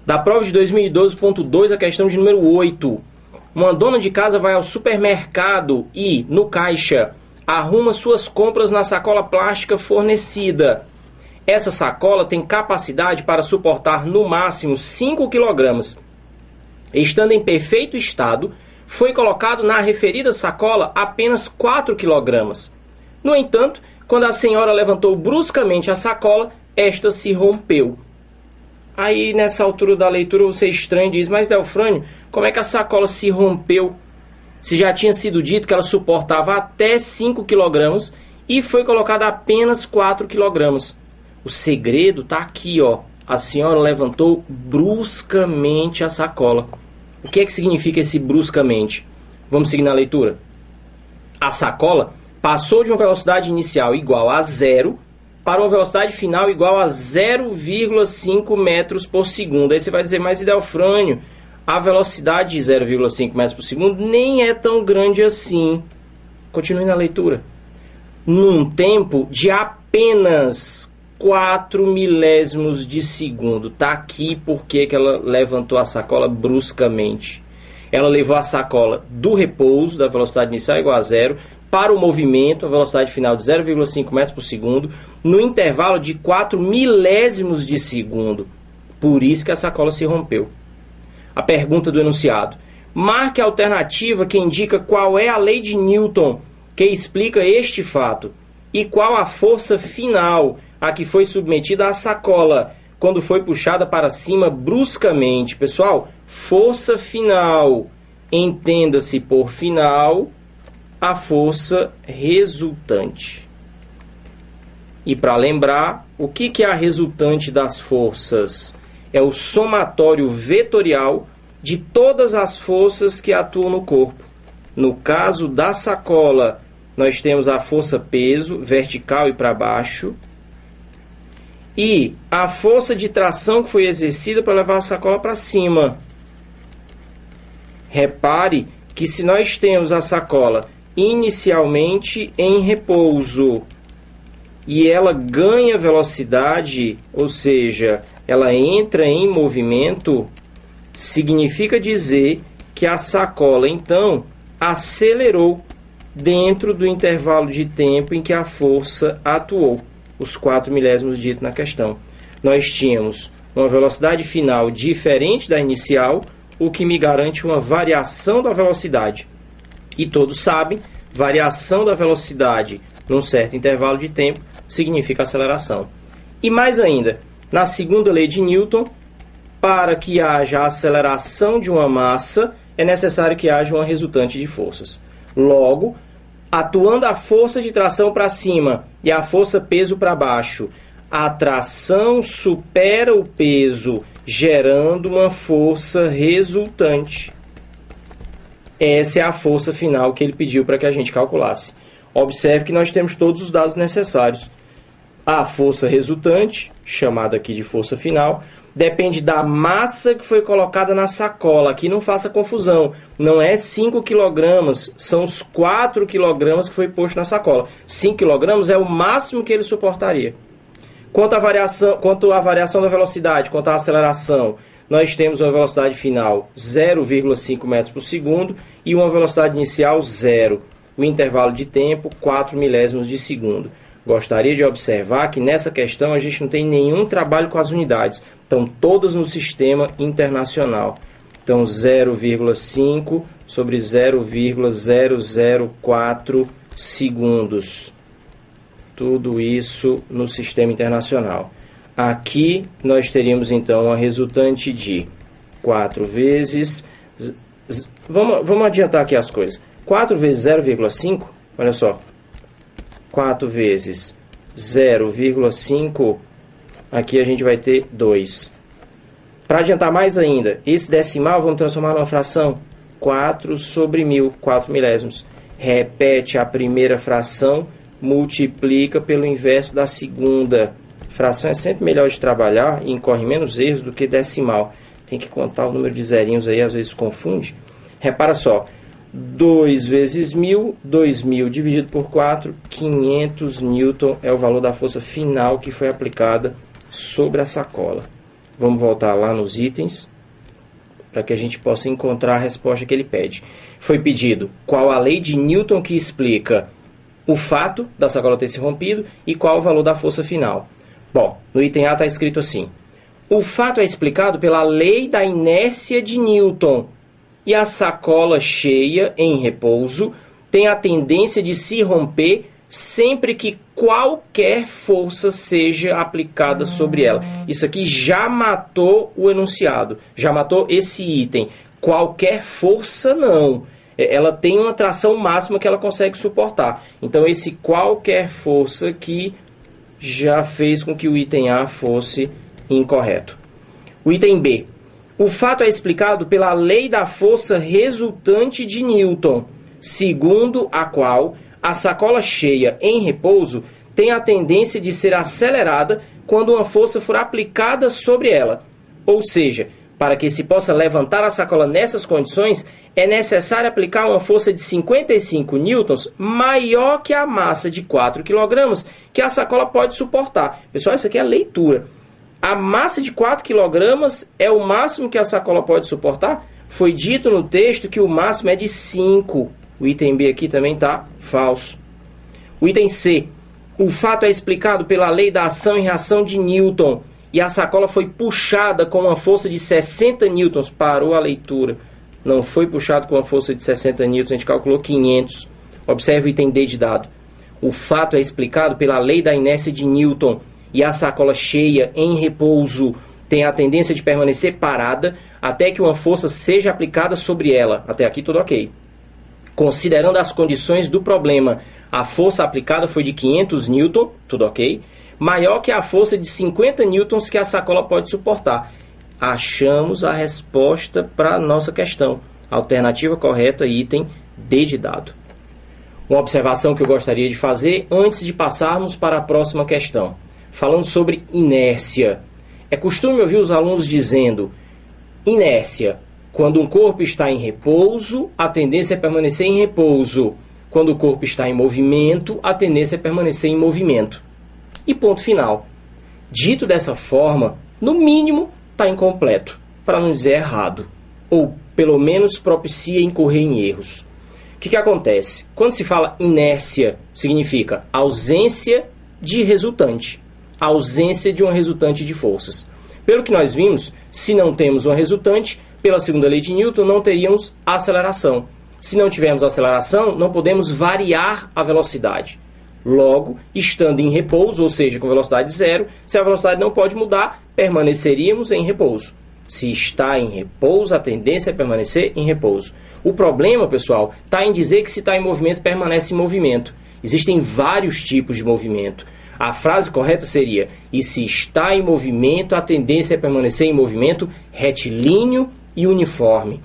Da prova de 2012.2, a questão de número 8. Uma dona de casa vai ao supermercado e, no caixa, arruma suas compras na sacola plástica fornecida. Essa sacola tem capacidade para suportar no máximo 5 kg. Estando em perfeito estado, foi colocado na referida sacola apenas 4 kg. No entanto, quando a senhora levantou bruscamente a sacola, esta se rompeu. Aí, nessa altura da leitura, você estranha e diz: mas Delfrânio, como é que a sacola se rompeu? Se já tinha sido dito que ela suportava até 5 kg e foi colocada apenas 4 kg. O segredo está aqui, ó. A senhora levantou bruscamente a sacola. O que é que significa esse bruscamente? Vamos seguir na leitura. A sacola passou de uma velocidade inicial igual a 0 para uma velocidade final igual a 0,5 metros por segundo. Aí você vai dizer: mas Delfrânio, a velocidade de 0,5 metros por segundo nem é tão grande assim. Continue na leitura. Num tempo de apenas 4 milésimos de segundo. Está aqui porque que ela levantou a sacola bruscamente. Ela levou a sacola do repouso, da velocidade inicial igual a 0, para o movimento, a velocidade final de 0,5 metros por segundo, no intervalo de 4 milésimos de segundo. Por isso que a sacola se rompeu. A pergunta do enunciado. Marque a alternativa que indica qual é a lei de Newton que explica este fato e qual a força final a que foi submetida a sacola quando foi puxada para cima bruscamente. Pessoal, força final, entenda-se por final a força resultante. E para lembrar, o que é a resultante das forças? É o somatório vetorial de todas as forças que atuam no corpo. No caso da sacola, nós temos a força peso, vertical e para baixo, e a força de tração que foi exercida para levar a sacola para cima. Repare que se nós temos a sacola inicialmente em repouso e ela ganha velocidade, ou seja, ela entra em movimento, significa dizer que a sacola então acelerou dentro do intervalo de tempo em que a força atuou, os 4 milésimos dito na questão. Nós tínhamos uma velocidade final diferente da inicial, o que me garante uma variação da velocidade. E todos sabem, variação da velocidade num certo intervalo de tempo significa aceleração. E mais ainda, na segunda lei de Newton, para que haja aceleração de uma massa, é necessário que haja uma resultante de forças. Logo, atuando a força de tração para cima e a força peso para baixo, a tração supera o peso, gerando uma força resultante. Essa é a força final que ele pediu para que a gente calculasse. Observe que nós temos todos os dados necessários. A força resultante, chamada aqui de força final, depende da massa que foi colocada na sacola. Aqui não faça confusão. Não é 5 kg, são os 4 kg que foi posto na sacola. 5 kg é o máximo que ele suportaria. Quanto à variação da velocidade, quanto à aceleração, nós temos uma velocidade final 0,5 metros por segundo e uma velocidade inicial 0. O intervalo de tempo 4 milésimos de segundo. Gostaria de observar que nessa questão a gente não tem nenhum trabalho com as unidades. Estão todas no sistema internacional. Então 0,5 sobre 0,004 segundos. Tudo isso no sistema internacional. Aqui nós teríamos então uma resultante de 4 vezes... Vamos adiantar aqui as coisas. 4 vezes 0,5, olha só. 4 vezes 0,5, aqui a gente vai ter 2. Para adiantar mais ainda, esse decimal vamos transformar numa fração. 4 sobre 1000, 4 milésimos. Repete a primeira fração, multiplica pelo inverso da segunda. Fração é sempre melhor de trabalhar e incorre menos erros do que decimal. Tem que contar o número de zerinhos aí, às vezes confunde. Repara só, 2 vezes 1000, 2000 dividido por 4, 500 Newton é o valor da força final que foi aplicada sobre a sacola. Vamos voltar lá nos itens, para que a gente possa encontrar a resposta que ele pede. Foi pedido qual a lei de Newton que explica o fato da sacola ter se rompido e qual o valor da força final. Bom, no item A está escrito assim: o fato é explicado pela lei da inércia de Newton e a sacola cheia, em repouso, tem a tendência de se romper sempre que qualquer força seja aplicada sobre ela. Isso aqui já matou o enunciado, já matou esse item. Qualquer força não. Ela tem uma tração máxima que ela consegue suportar. Então esse qualquer força aqui já fez com que o item A fosse incorreto. O item B. O fato é explicado pela lei da força resultante de Newton, segundo a qual a sacola cheia em repouso tem a tendência de ser acelerada quando uma força for aplicada sobre ela. Ou seja, para que se possa levantar a sacola nessas condições, é necessário aplicar uma força de 55 newtons maior que a massa de 4 kg que a sacola pode suportar. Pessoal, isso aqui é leitura. A massa de 4 kg é o máximo que a sacola pode suportar? Foi dito no texto que o máximo é de 5. O item B aqui também está falso. O item C. O fato é explicado pela lei da ação e reação de Newton e a sacola foi puxada com uma força de 60 newtons. Parou a leitura. Não foi puxado com uma força de 60 newtons, a gente calculou 500. Observe o item D de dado. O fato é explicado pela lei da inércia de Newton e a sacola cheia em repouso tem a tendência de permanecer parada até que uma força seja aplicada sobre ela. Até aqui tudo ok. Considerando as condições do problema, a força aplicada foi de 500 newton, tudo ok, maior que a força de 50 newtons que a sacola pode suportar. Achamos a resposta para a nossa questão. Alternativa correta, item D de dado. Uma observação que eu gostaria de fazer antes de passarmos para a próxima questão. Falando sobre inércia. É costume ouvir os alunos dizendo: inércia. Quando um corpo está em repouso, a tendência é permanecer em repouso. Quando o corpo está em movimento, a tendência é permanecer em movimento. E ponto final. Dito dessa forma, no mínimo, está incompleto, para não dizer errado. Ou, pelo menos, propicia incorrer em erros. O que acontece? Quando se fala inércia, significa ausência de resultante. Ausência de uma resultante de forças. Pelo que nós vimos, se não temos uma resultante, pela segunda lei de Newton, não teríamos aceleração. Se não tivermos aceleração, não podemos variar a velocidade. Logo, estando em repouso, ou seja, com velocidade zero, se a velocidade não pode mudar, permaneceríamos em repouso. Se está em repouso, a tendência é permanecer em repouso. O problema, pessoal, está em dizer que se está em movimento, permanece em movimento. Existem vários tipos de movimento. A frase correta seria: e se está em movimento, a tendência é permanecer em movimento retilíneo e uniforme.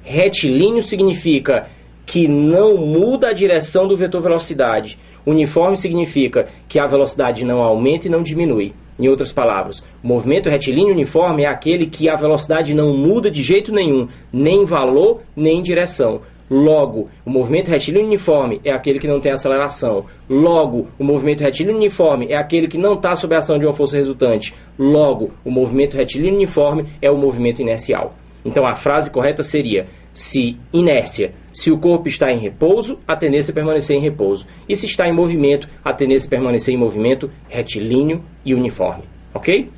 Retilíneo significa que não muda a direção do vetor velocidade. Uniforme significa que a velocidade não aumenta e não diminui. Em outras palavras, o movimento retilíneo uniforme é aquele que a velocidade não muda de jeito nenhum, nem em valor, nem em direção. Logo, o movimento retilíneo uniforme é aquele que não tem aceleração. Logo, o movimento retilíneo uniforme é aquele que não está sob a ação de uma força resultante. Logo, o movimento retilíneo uniforme é o movimento inercial. Então, a frase correta seria: se inércia, se o corpo está em repouso, a tendência é permanecer em repouso. E se está em movimento, a tendência é permanecer em movimento retilíneo e uniforme. Ok?